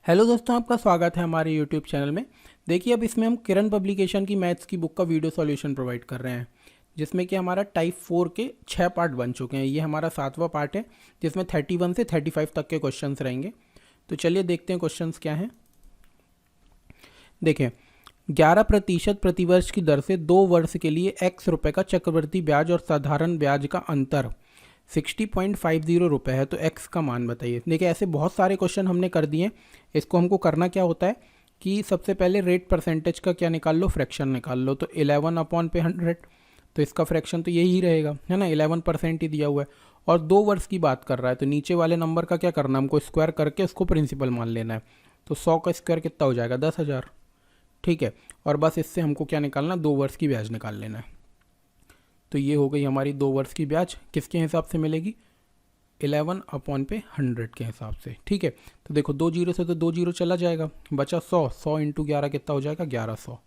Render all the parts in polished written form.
Hello दोस्तों, आपका स्वागत है हमारे यूट्यूब चैनल में। देखिए, अब इसमें हम किरण पब्लिकेशन की मैथ्स की बुक का वीडियो सॉल्यूशन प्रोवाइड कर रहे हैं, जिसमें कि हमारा टाइप 4 के 6 पार्ट बन चुके हैं। ये हमारा 7वां पार्ट है, जिसमें 31 से 35 तक के क्वेश्चंस रहेंगे। तो चलिए देखते हैं क्वेश्चंस क्या हैं। देखें, 11% प्रतिवर्ष की दर से 2 वर्ष के लिए x रुपये का चक्रवृद्धि ब्याज और साधारण ब्याज का अंतर 60.50 रुपये है, तो x का मान बताइए। देखिए, ऐसे बहुत सारे क्वेश्चन हमने कर दिए। इसको हमको करना क्या होता है कि सबसे पहले रेट परसेंटेज का क्या निकाल लो, फ्रैक्शन निकाल लो। तो 11/100, तो इसका फ्रैक्शन तो यही रहेगा, है ना। 11% ही दिया हुआ है और 2 वर्ष की बात कर रहा है, तो नीचे वाले नंबर का क्या करना है, हमको स्क्वायर करके उसको प्रिंसिपल मान लेना है। तो 100 का स्क्वायर कितना हो जाएगा, 10,000। ठीक है, और बस इससे हमको क्या निकालना, 2 वर्ष की ब्याज निकाल लेना है। तो ये हो गई हमारी 2 वर्ष की ब्याज। किसके हिसाब से मिलेगी, 11/100 के हिसाब से। ठीक है, तो देखो 2 जीरो से तो 2 जीरो चला जाएगा, बचा 100। 100 इंटू 11 कितना हो जाएगा, 1100।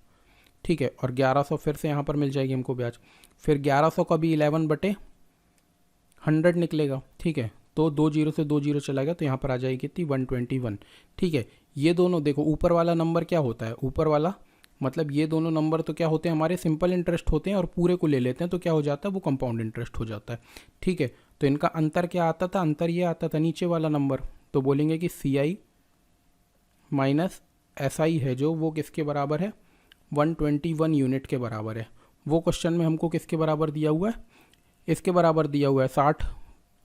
ठीक है, और 1100 फिर से यहाँ पर मिल जाएगी हमको ब्याज। फिर 1100 का भी 11/100 निकलेगा। ठीक है, तो 2 जीरो से 2 जीरो चला गया, तो यहाँ पर आ जाएगी कितनी, 121। ठीक है, ये दोनों देखो, ऊपर वाला नंबर क्या होता है, ऊपर वाला मतलब ये दोनों नंबर तो क्या होते हैं, हमारे सिंपल इंटरेस्ट होते हैं, और पूरे को ले लेते हैं तो क्या हो जाता है, वो कंपाउंड इंटरेस्ट हो जाता है। ठीक है, तो इनका अंतर क्या आता था, अंतर ये आता था नीचे वाला नंबर। तो बोलेंगे कि CI माइनस SI है जो, वो किसके बराबर है, 121 यूनिट के बराबर है। वो क्वेश्चन में हमको किसके बराबर दिया हुआ है, इसके बराबर दिया हुआ है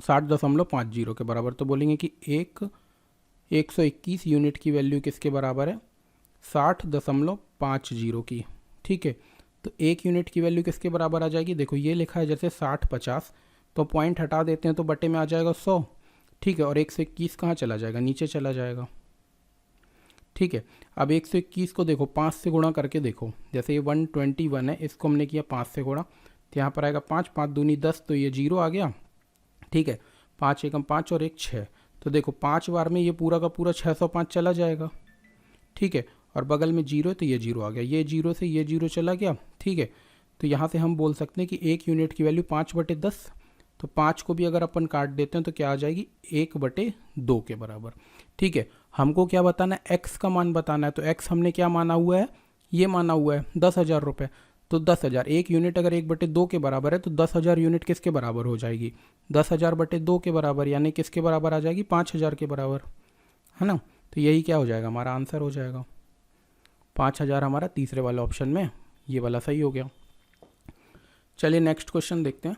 60.50 के बराबर। तो बोलेंगे कि 121 यूनिट की वैल्यू किसके बराबर है, 60.50 की। ठीक है, तो 1 यूनिट की वैल्यू किसके बराबर आ जाएगी, देखो ये लिखा है जैसे 60-50, तो पॉइंट हटा देते हैं तो बटे में आ जाएगा 100। ठीक है, और 121 कहाँ चला जाएगा, नीचे चला जाएगा। ठीक है, अब 121 को देखो 5 से गुणा करके देखो, जैसे ये 121 है, इसको हमने किया 5 से गुणा, तो यहाँ पर आएगा 5, 5 दूनी 10, तो ये 0 आ गया। ठीक है, 5 एकम 5 और 1 6, तो देखो 5 बार में ये पूरा का पूरा 605 चला जाएगा। ठीक है, और बगल में 0 है तो ये 0 आ गया, ये 0 से ये 0 चला गया। ठीक है, तो यहाँ से हम बोल सकते हैं कि 1 यूनिट की वैल्यू 5/10, तो 5 को भी अगर अपन काट देते हैं तो क्या आ जाएगी, 1/2 के बराबर। ठीक है, हमको क्या बताना है, x का मान बताना है। तो x हमने क्या माना हुआ है, ये माना हुआ है 10,000 रुपये। तो 10,000, 1 यूनिट अगर 1/2 के बराबर है, तो 10,000 यूनिट किसके बराबर हो जाएगी, 10,000/2 के बराबर, यानी किसके बराबर आ जाएगी, 5,000 के बराबर, है ना। तो यही क्या हो जाएगा, हमारा आंसर हो जाएगा 5,000। हमारा तीसरे वाले ऑप्शन में ये वाला सही हो गया। चलिए नेक्स्ट क्वेश्चन देखते हैं।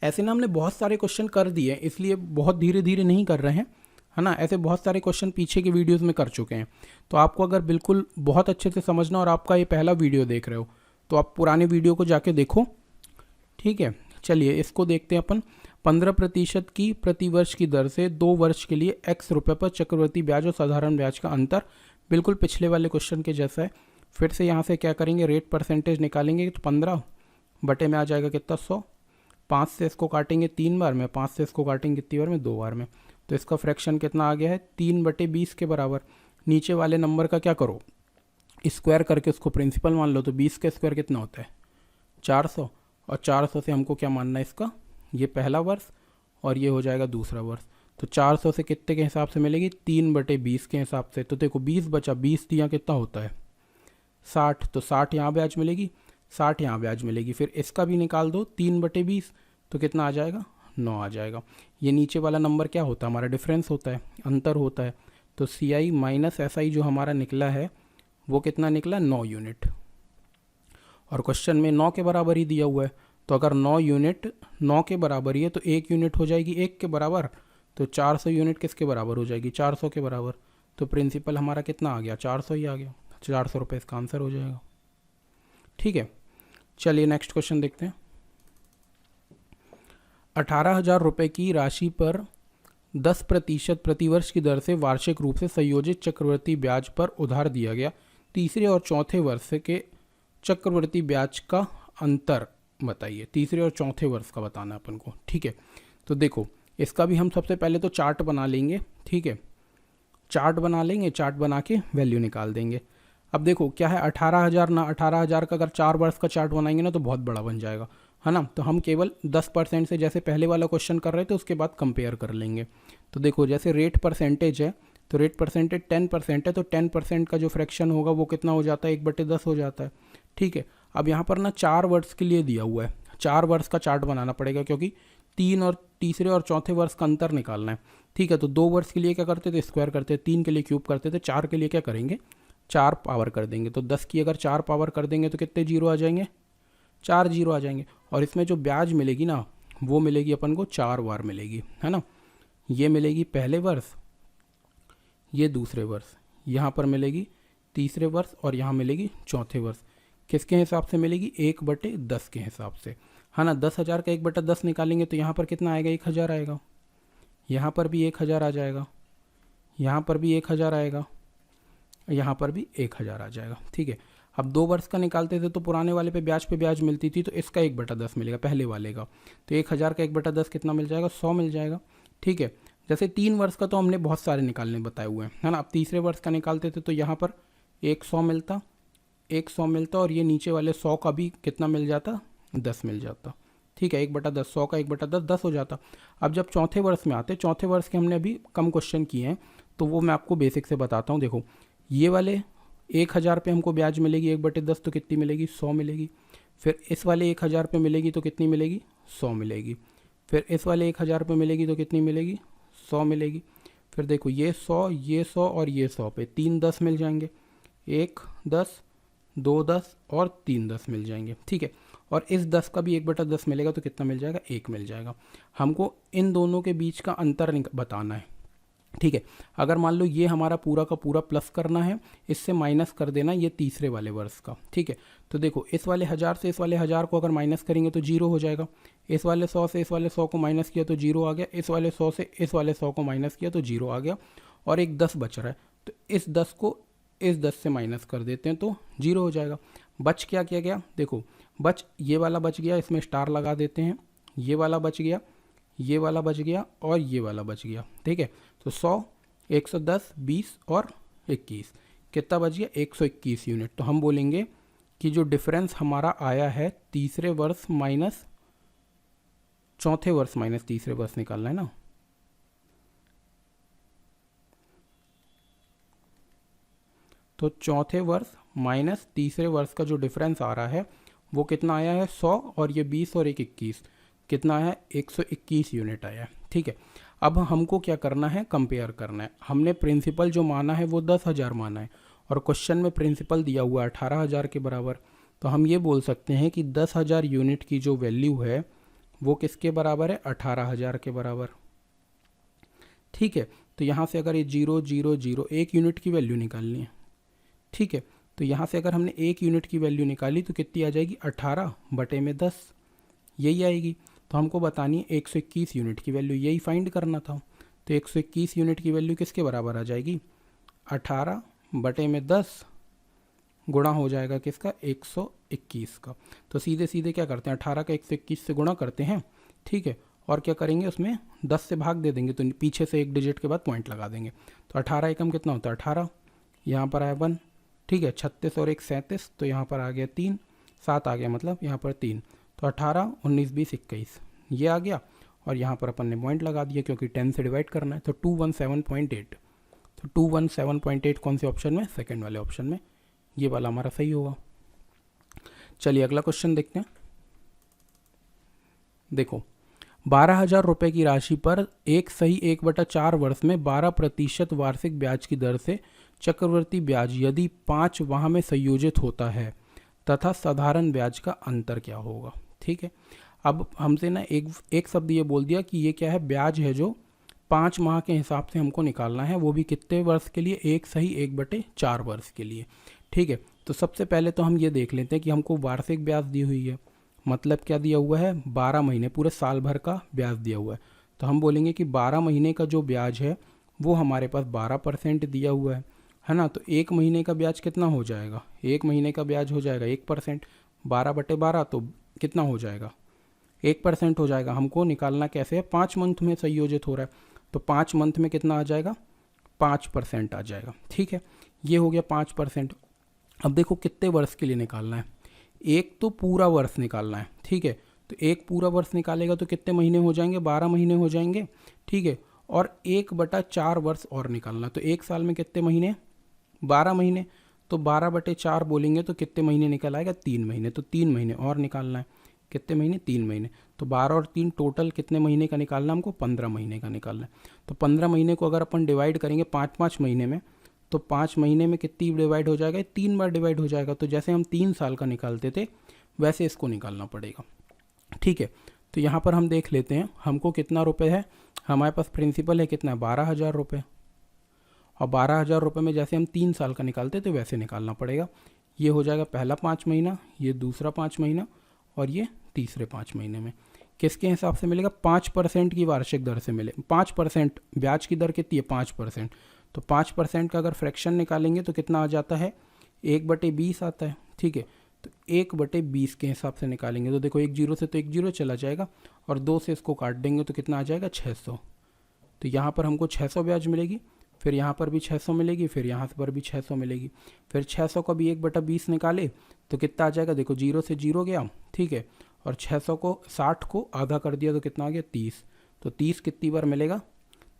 ऐसे ना हमने बहुत सारे क्वेश्चन कर दिए, इसलिए बहुत धीरे धीरे नहीं कर रहे हैं, है ना। ऐसे बहुत सारे क्वेश्चन पीछे के वीडियोस में कर चुके हैं। तो आपको अगर बिल्कुल बहुत अच्छे से समझना और आपका ये पहला वीडियो देख रहे हो, तो आप पुराने वीडियो को जाके देखो। ठीक है, चलिए इसको देखते हैं अपन। 15% की प्रतिवर्ष की दर से 2 वर्ष के लिए x रुपये पर चक्रवृद्धि ब्याज और साधारण ब्याज का अंतर बिल्कुल पिछले वाले क्वेश्चन के जैसा है। फिर से यहाँ से क्या करेंगे, रेट परसेंटेज निकालेंगे, तो 15 बटे में आ जाएगा कितना, 100। 5 से इसको काटेंगे 3 बार में, 5 से इसको काटेंगे कितनी बार में, 2 बार में। तो इसका फ्रैक्शन कितना आ गया है, 3/20 के बराबर। नीचे वाले नंबर का क्या करो, स्क्वायर करके उसको प्रिंसिपल मान लो। तो 20 का स्क्वायर कितना होता है, 400, और 400 से हमको क्या मानना है, इसका ये पहला वर्ष और ये हो जाएगा दूसरा वर्ष। तो 400 से कितने के हिसाब से मिलेगी, 3/20 के हिसाब से। तो देखो 20 बचा, 20 दिया कितना होता है, 60, तो 60 यहाँ ब्याज मिलेगी, 60 यहाँ ब्याज मिलेगी। फिर इसका भी निकाल दो, 3/20, तो कितना आ जाएगा, 9 आ जाएगा। ये नीचे वाला नंबर क्या होता है, हमारा डिफरेंस होता है, अंतर होता है। तो CI माइनस SI जो हमारा निकला है, वो कितना निकला, 9 यूनिट। और क्वेश्चन में 9 के बराबर ही दिया हुआ है, तो अगर 9 यूनिट 9 के बराबर ही है, तो 1 यूनिट हो जाएगी 1 के बराबर। तो 400 यूनिट किसके बराबर हो जाएगी, 400 के बराबर। तो प्रिंसिपल हमारा कितना आ गया, 400 ही आ गया। 400 रुपये इसका आंसर हो जाएगा। ठीक है, चलिए नेक्स्ट क्वेश्चन देखते हैं। 18,000 रुपये की राशि पर 10% प्रतिवर्ष की दर से वार्षिक रूप से संयोजित चक्रवृद्धि ब्याज पर उधार दिया गया। तीसरे और चौथे वर्ष के चक्रवृद्धि ब्याज का अंतर बताइए। तीसरे और चौथे वर्ष का बताना है अपन को। ठीक है, तो देखो इसका भी हम सबसे पहले तो चार्ट बना लेंगे। ठीक है, चार्ट बना लेंगे, चार्ट बना के वैल्यू निकाल देंगे। अब देखो क्या है, 18,000 ना, 18,000 का अगर 4 वर्ष का चार्ट बनाएंगे ना, तो बहुत बड़ा बन जाएगा, है ना। तो हम केवल 10% से, जैसे पहले वाला क्वेश्चन कर रहे थे, उसके बाद कंपेयर कर लेंगे। तो देखो जैसे रेट परसेंटेज है, तो रेट परसेंटेज 10% है, तो 10% का जो फ्रैक्शन होगा वो कितना हो जाता है, 1/10 हो जाता है। ठीक है, अब यहाँ पर ना 4 वर्ष के लिए दिया हुआ है, 4 वर्ष का चार्ट बनाना पड़ेगा क्योंकि 3 और तीसरे और चौथे वर्ष का अंतर निकालना है। ठीक है, तो 2 वर्ष के लिए क्या करते थे, स्क्वायर करते, 3 के लिए क्यूब करते थे, 4 के लिए क्या करेंगे, 4 पावर कर देंगे। तो 10 की अगर 4 पावर कर देंगे तो कितने जीरो आ जाएंगे, 4 जीरो आ जाएंगे। और इसमें जो ब्याज मिलेगी ना वो मिलेगी अपन को 4 बार मिलेगी, है ना। ये मिलेगी पहले वर्ष, ये दूसरे वर्ष, यहाँ पर मिलेगी तीसरे वर्ष और यहाँ मिलेगी चौथे वर्ष। किसके हिसाब से मिलेगी, 1/10 के हिसाब से, है ना। 10,000 का 1/10 निकालेंगे तो यहाँ पर कितना आएगा, 1,000 आएगा। यहाँ पर भी 1,000 आ जाएगा, यहाँ पर भी 1,000 आएगा, यहाँ पर भी 1,000 आ जाएगा। ठीक है, अब 2 वर्ष का निकालते थे तो पुराने वाले पे ब्याज मिलती थी, तो इसका 1/10 मिलेगा पहले वाले का। तो 1,000 का 1/10 कितना मिल जाएगा, 100 मिल जाएगा। ठीक है, जैसे 3 वर्ष का तो हमने बहुत सारे निकालने बताए हुए हैं, है ना। अब तीसरे वर्ष का निकालते थे तो यहाँ पर 100 मिलता, 100 मिलता, और ये नीचे वाले 100 का भी कितना मिल जाता, 10 मिल जाता। ठीक है, 1/10, 100 का 1/10 10 हो जाता। अब जब चौथे वर्ष में आते, चौथे वर्ष के हमने अभी कम क्वेश्चन किए हैं तो वो मैं आपको बेसिक से बताता हूँ। देखो, ये वाले 1,000 पे हमको ब्याज मिलेगी 1/10, तो कितनी मिलेगी, 100 मिलेगी। फिर इस वाले 1,000 पे मिलेगी तो कितनी मिलेगी, 100 मिलेगी। फिर इस वाले 1,000 पे मिलेगी तो कितनी मिलेगी, 100 मिलेगी। फिर देखो, ये 100, ये 100 और ये 100 पे 3 10 मिल जाएंगे, 1 10, 2 10 और 3 10 मिल जाएंगे। ठीक है, और इस 10 का भी 1/10 मिलेगा तो कितना मिल जाएगा, 1 मिल जाएगा। हमको इन दोनों के बीच का अंतर बताना है। ठीक है, अगर मान लो ये हमारा पूरा का पूरा प्लस करना है, इससे माइनस कर देना ये तीसरे वाले वर्ष का। ठीक है, तो देखो, इस वाले 1000 से इस वाले 1000 को अगर माइनस करेंगे तो 0 हो जाएगा। इस वाले 100 से इस वाले 100 को माइनस किया तो 0 आ गया। इस वाले 100 से इस वाले 100 को माइनस किया तो 0 आ गया। और एक 10 बच रहा है, तो इस 10 को इस 10 से माइनस कर देते हैं तो 0 हो जाएगा। बच क्या किया गया, देखो, बच ये वाला बच गया, इसमें स्टार लगा देते हैं, ये वाला बच गया, ये वाला बच गया और ये वाला बच गया। ठीक है, तो 100, 110, 20 और 21 कितना बच गया, 121 यूनिट। तो हम बोलेंगे कि जो डिफरेंस हमारा आया है तीसरे वर्ष माइनस चौथे वर्ष माइनस तीसरे वर्ष निकालना है ना। तो चौथे वर्ष माइनस तीसरे वर्ष का जो डिफरेंस आ रहा है वो कितना आया है, 100, और ये 20 और 21 कितना है, 121 यूनिट आया है। ठीक है, अब हमको क्या करना है, कंपेयर करना है। हमने प्रिंसिपल जो माना है वो 10,000 माना है और क्वेश्चन में प्रिंसिपल दिया हुआ है 18,000 के बराबर। तो हम ये बोल सकते हैं कि 10,000 यूनिट की जो वैल्यू है वो किसके बराबर है, 18,000 के बराबर। ठीक है, तो यहाँ से अगर ये 0 0 0 1 यूनिट की वैल्यू निकालनी है। ठीक है, तो यहाँ से अगर हमने 1 यूनिट की वैल्यू निकाली तो कितनी आ जाएगी, 18/10, यही आएगी। तो हमको बतानी है 121 यूनिट की वैल्यू, यही फाइंड करना था। तो 121 यूनिट की वैल्यू किसके बराबर आ जाएगी, 18/10 गुणा हो जाएगा किसका, 121 का। तो सीधे सीधे क्या करते हैं, 18 का 121 से गुणा करते हैं। ठीक है, और क्या करेंगे, उसमें 10 से भाग दे देंगे, तो पीछे से एक डिजिट के बाद पॉइंट लगा देंगे। तो 18 एकम कितना होता है, 18, यहाँ पर आया 1। ठीक है, 36 और 1 37, तो यहाँ पर आ गया 3, 7 आ गया, मतलब यहाँ पर 3। तो 18 19 20 21 ये आ गया, और यहाँ पर अपन ने पॉइंट लगा दिया क्योंकि 10 से डिवाइड करना है। तो 217.8, तो 217.8 कौन से ऑप्शन में, सेकंड वाले ऑप्शन में, ये वाला हमारा सही होगा। चलिए अगला क्वेश्चन देखते हैं। देखो, 12,000 रुपये की राशि पर 1/4 वर्ष में 12% वार्षिक ब्याज की दर से चक्रवृद्धि ब्याज यदि 5 वहाँ में संयोजित होता है तथा साधारण ब्याज का अंतर क्या होगा। ठीक है, अब हमसे ना एक शब्द ये बोल दिया कि ये क्या है, ब्याज है जो 5 माह के हिसाब से हमको निकालना है, वो भी कितने वर्ष के लिए, 1/4 वर्ष के लिए। ठीक है, तो सबसे पहले तो हम ये देख लेते हैं कि हमको वार्षिक ब्याज दी हुई है, मतलब क्या दिया हुआ है, 12 महीने, पूरे साल भर का ब्याज दिया हुआ है। तो हम बोलेंगे कि 12 महीने का जो ब्याज है वो हमारे पास 12% दिया हुआ है ना। तो 1 महीने का ब्याज कितना हो जाएगा, 1 महीने का ब्याज हो जाएगा 1%, 12/12 तो कितना हो जाएगा, 1% हो जाएगा। हमको निकालना कैसे है, 5 मंथ में संयोजित हो रहा है, तो 5 मंथ में कितना आ जाएगा, 5% आ जाएगा। ठीक है, ये हो गया 5%। अब देखो कितने वर्ष के लिए निकालना है, एक तो पूरा वर्ष निकालना है। ठीक है, तो एक पूरा वर्ष निकालेगा तो कितने महीने हो जाएंगे, 12 महीने हो जाएंगे। ठीक है, और 1/4 वर्ष और निकालना। तो एक साल में कितने महीने, 12 महीने, तो 12/4 बोलेंगे तो कितने महीने निकल आएगा, 3 महीने। तो 3 महीने और निकालना है, कितने महीने, 3 महीने। तो 12 और 3 टोटल कितने महीने का निकालना हमको, 15 महीने का निकालना है। तो 15 महीने को अगर अपन डिवाइड करेंगे 5-5 महीने में, तो 5 महीने में कितनी डिवाइड हो जाएगा, 3 बार डिवाइड हो जाएगा। तो जैसे हम 3 साल का निकालते थे वैसे इसको निकालना पड़ेगा। ठीक है, तो यहाँ पर हम देख लेते हैं हमको कितना रुपए है, हमारे पास प्रिंसिपल है कितना, 12,000 रुपये, और 12,000 रुपये में जैसे हम 3 साल का निकालते तो वैसे निकालना पड़ेगा। ये हो जाएगा पहला 5 महीना, ये दूसरा 5 महीना, और ये तीसरे 5 महीने में। किसके हिसाब से मिलेगा, 5% की वार्षिक दर से मिले। 5% ब्याज की दर कितनी है, 5%। तो 5% का अगर फ्रैक्शन निकालेंगे तो कितना आ जाता है, 1/20 आता है। ठीक है, तो 1/20 के हिसाब से निकालेंगे तो देखो 1 जीरो से तो 1 जीरो चला जाएगा, और 2 से इसको काट देंगे तो कितना आ जाएगा, 600। तो यहाँ पर हमको 600 ब्याज मिलेगी, फिर यहाँ पर भी 600 मिलेगी, फिर यहाँ पर भी 600 मिलेगी। फिर 600 का भी 1/20 निकाले तो कितना आ जाएगा, देखो 0 से 0 गया। ठीक है, और 600 को 60 को आधा कर दिया तो कितना आ गया, 30। तो 30 कितनी बार मिलेगा,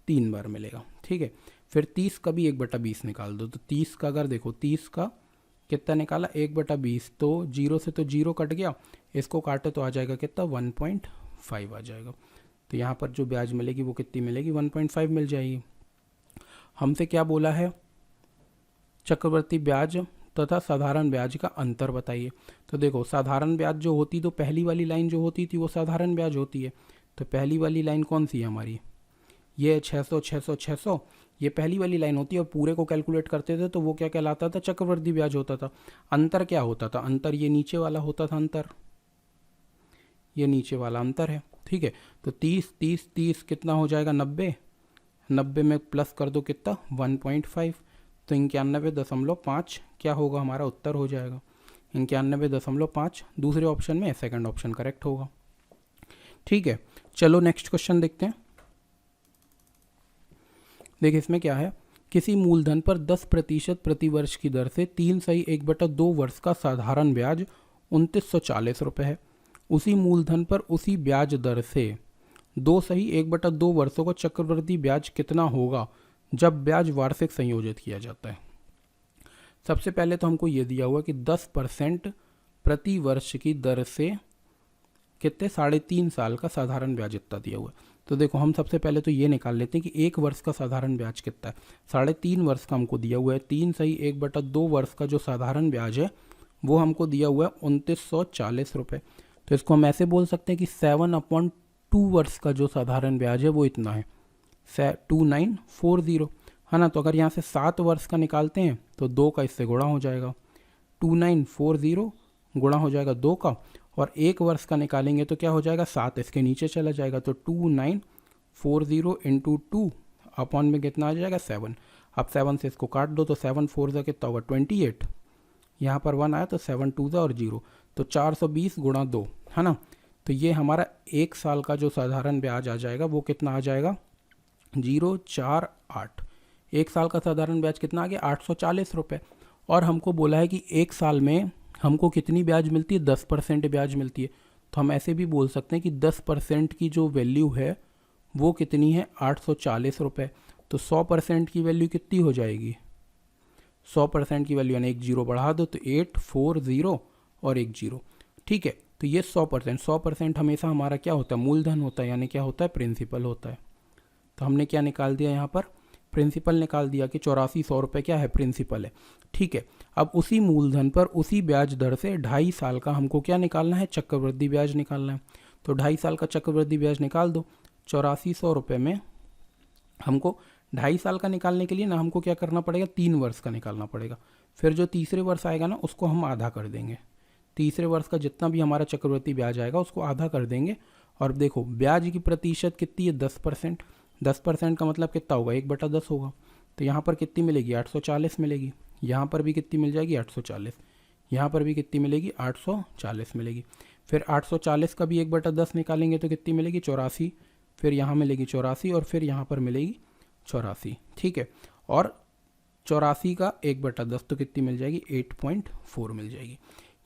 3 बार मिलेगा। ठीक है, फिर 30 का भी 1/20 निकाल दो। तो 30 का अगर देखो 30 का कितना निकाला, 1/20, तो 0 से तो 0 कट गया, इसको काटे तो आ जाएगा कितना, 1.5 आ जाएगा। तो यहाँ पर जो ब्याज मिलेगी वो कितनी मिलेगी, 1.5 मिल जाएगी। हमसे क्या बोला है, चक्रवर्ती ब्याज तथा साधारण ब्याज का अंतर बताइए। तो देखो साधारण ब्याज जो होती, तो पहली वाली लाइन जो होती थी वो साधारण ब्याज होती है। तो पहली वाली लाइन कौन सी है हमारी, ये 600 600 600, ये पहली वाली लाइन होती है, और पूरे को कैलकुलेट करते थे तो वो क्या कहलाता था, चक्रवर्ती ब्याज होता था। अंतर क्या होता था, अंतर ये नीचे वाला होता था, अंतर ये नीचे वाला अंतर है। ठीक है, तो 30 30 30 कितना हो जाएगा, 90, 90 में प्लस कर दो कितना, 1.5, तो 91.5 क्या होगा हमारा उत्तर हो जाएगा, 91.5 दूसरे ऑप्शन में, सेकंड ऑप्शन करेक्ट होगा। ठीक है, चलो नेक्स्ट क्वेश्चन देखते हैं। देखिए इसमें क्या है, किसी मूलधन पर 10% प्रति वर्ष की दर से 3/1/2 वर्ष का साधारण ब्याज 2940 रुपये है। उसी मूलधन पर उसी ब्याज दर से 2/1/2 वर्षों का चक्रवृद्धि ब्याज कितना होगा जब ब्याज वार्षिक संयोजित किया जाता है। सबसे पहले तो हमको ये दिया हुआ कि 10% प्रति वर्ष की दर से कितने, 3.5 साल का साधारण ब्याज इतना दिया हुआ है। तो देखो हम सबसे पहले तो ये निकाल लेते हैं कि 1 वर्ष का साधारण ब्याज कितना है। 3.5 वर्ष का हमको दिया हुआ है, 3/1/2 वर्ष का जो साधारण ब्याज है वो हमको दिया हुआ है 2940 रुपये। तो इसको हम ऐसे बोल सकते हैं कि 7/2 वर्ष का जो साधारण ब्याज है वो इतना है, 2940, है ना। तो अगर यहाँ से 7 वर्ष का निकालते हैं तो 2 का इससे गुणा हो जाएगा, 2940 गुणा हो जाएगा 2 का, और 1 वर्ष का निकालेंगे तो क्या हो जाएगा, 7 इसके नीचे चला जाएगा, तो 2940 इंटू 2 अपॉन में कितना आ जाएगा, 7। अब 7 से इसको काट दो तो 7 4 का कितना होगा, 28, यहाँ पर 1 आया तो 7 2 और 0, तो 420 गुणा 2, है ना। तो ये हमारा 1 साल का जो साधारण ब्याज आ जाएगा वो कितना आ जाएगा, 048। 1 साल का साधारण ब्याज कितना आ गया, 840 रुपये। और हमको बोला है कि 1 साल में हमको कितनी ब्याज मिलती है, 10% ब्याज मिलती है। तो हम ऐसे भी बोल सकते हैं कि 10% की जो वैल्यू है वो कितनी है, 840 रुपये। तो 100% की वैल्यू कितनी हो जाएगी, 100% की वैल्यू यानी 1 जीरो बढ़ा दो तो 840 और 1 जीरो। ठीक है, तो ये 100% हमेशा हमारा क्या होता है, मूलधन होता है, यानी क्या होता है, प्रिंसिपल होता है। तो हमने क्या निकाल दिया यहाँ पर, प्रिंसिपल निकाल दिया कि 8400 रुपये क्या है, प्रिंसिपल है। ठीक है, अब उसी मूलधन पर उसी ब्याज दर से 2.5 साल का हमको क्या निकालना है, चक्रवृद्धि ब्याज निकालना है। तो 2.5 साल का चक्रवृद्धि ब्याज निकाल दो। 8400 रुपये में हमको 2.5 साल का निकालने के लिए ना हमको क्या करना पड़ेगा, 3 वर्ष का निकालना पड़ेगा। फिर जो तीसरे वर्ष आएगा ना उसको हम आधा कर देंगे, तीसरे वर्ष का जितना भी हमारा चक्रवृद्धि ब्याज आएगा उसको आधा कर देंगे। और देखो ब्याज की प्रतिशत कितनी है, 10%। 10% का मतलब कितना होगा, 1/10 होगा। तो यहाँ पर कितनी मिलेगी, 840 मिलेगी। यहाँ पर भी कितनी मिल जाएगी, 840। यहाँ पर भी कितनी मिलेगी, 840 मिलेगी। फिर 840 का भी 1/10 निकालेंगे तो कितनी मिलेगी, 84। फिर यहाँ मिलेगी 84 और फिर यहाँ पर मिलेगी 84। ठीक है, और 84 का 1/10 तो कितनी मिल जाएगी, 8.4 मिल जाएगी।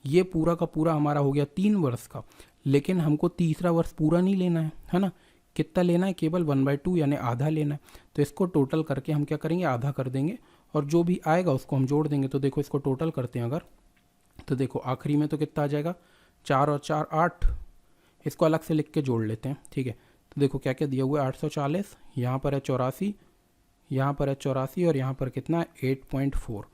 ये पूरा का पूरा हमारा हो गया 3 वर्ष का। लेकिन हमको तीसरा वर्ष पूरा नहीं लेना है ना, कितना लेना है, केवल 1/2 यानी आधा लेना है। तो इसको टोटल करके हम क्या करेंगे, आधा कर देंगे और जो भी आएगा उसको हम जोड़ देंगे। तो देखो इसको टोटल करते हैं अगर, तो देखो आखिरी में तो कितना आ जाएगा, 4 और 4 8। इसको अलग से लिख के जोड़ लेते हैं, ठीक है। तो देखो क्या क्या दिया हुआ है, 840, यहाँ पर है 84, यहाँ पर है 84 और यहाँ पर कितना है 8.4।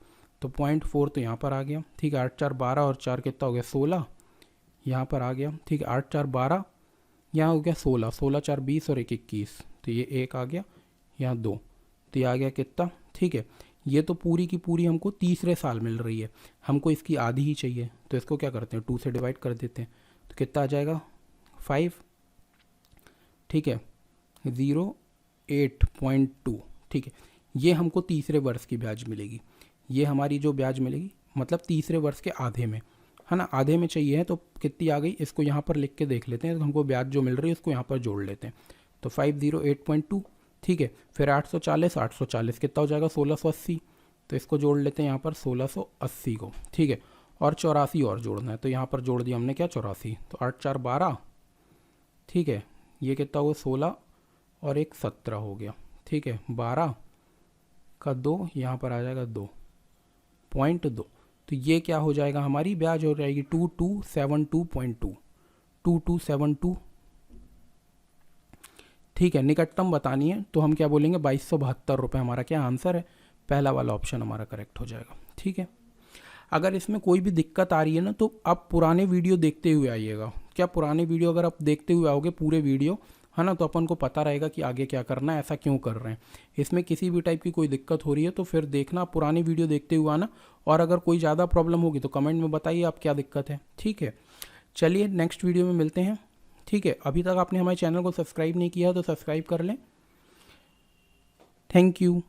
तो 0.4 तो यहाँ पर आ गया, ठीक है। 8 4 12 और 4 कितना हो गया 16, यहाँ पर आ गया, ठीक है। 8 4 12, यहाँ हो गया 16, 16 4 20 और 1 21, तो ये 1 आ गया, यहाँ 2, तो ये आ गया कितना, ठीक है। ये तो पूरी की पूरी हमको तीसरे साल मिल रही है, हमको इसकी आधी ही चाहिए। तो इसको क्या करते हैं, 2 से डिवाइड कर देते हैं। तो कितना आ जाएगा 5, ठीक है, 08.2, ठीक है। ये हमको तीसरे वर्ष की ब्याज मिलेगी, ये हमारी जो ब्याज मिलेगी मतलब तीसरे वर्ष के आधे में, है ना, आधे में चाहिए है। तो कितनी आ गई, इसको यहाँ पर लिख के देख लेते हैं। तो हमको ब्याज जो मिल रही है उसको यहाँ पर जोड़ लेते हैं। तो 508.2, ठीक है। फिर 840, 840 कितना हो जाएगा 1680, तो इसको जोड़ लेते हैं यहाँ पर 1680 को, ठीक है। और 84 और जोड़ना है, तो यहाँ पर जोड़ दिया हमने क्या 84, तो 8 4 12, ठीक है। ये कितना हुआ 16 और 1 17 हो गया, ठीक है। 12 का 2 यहाँ पर आ जाएगा 2.2, तो ये क्या हो जाएगा, हमारी ब्याज हो जाएगी 2272.2, 2272, ठीक है। निकटतम बतानी है तो हम क्या बोलेंगे 2272 रुपये, हमारा क्या आंसर है, पहला वाला ऑप्शन हमारा करेक्ट हो जाएगा, ठीक है। अगर इसमें कोई भी दिक्कत आ रही है ना तो आप पुराने वीडियो देखते हुए आइएगा। क्या पुराने वीडियो अगर आप देखते हुए आओगे पूरे वीडियो, है ना, तो अपन को पता रहेगा कि आगे क्या करना है, ऐसा क्यों कर रहे हैं। इसमें किसी भी टाइप की कोई दिक्कत हो रही है तो फिर देखना, पुरानी वीडियो देखते हुए आना। और अगर कोई ज़्यादा प्रॉब्लम होगी तो कमेंट में बताइए आप क्या दिक्कत है, ठीक है। चलिए नेक्स्ट वीडियो में मिलते हैं, ठीक है। अभी तक आपने हमारे चैनल को सब्सक्राइब नहीं किया तो सब्सक्राइब कर लें। Thank you.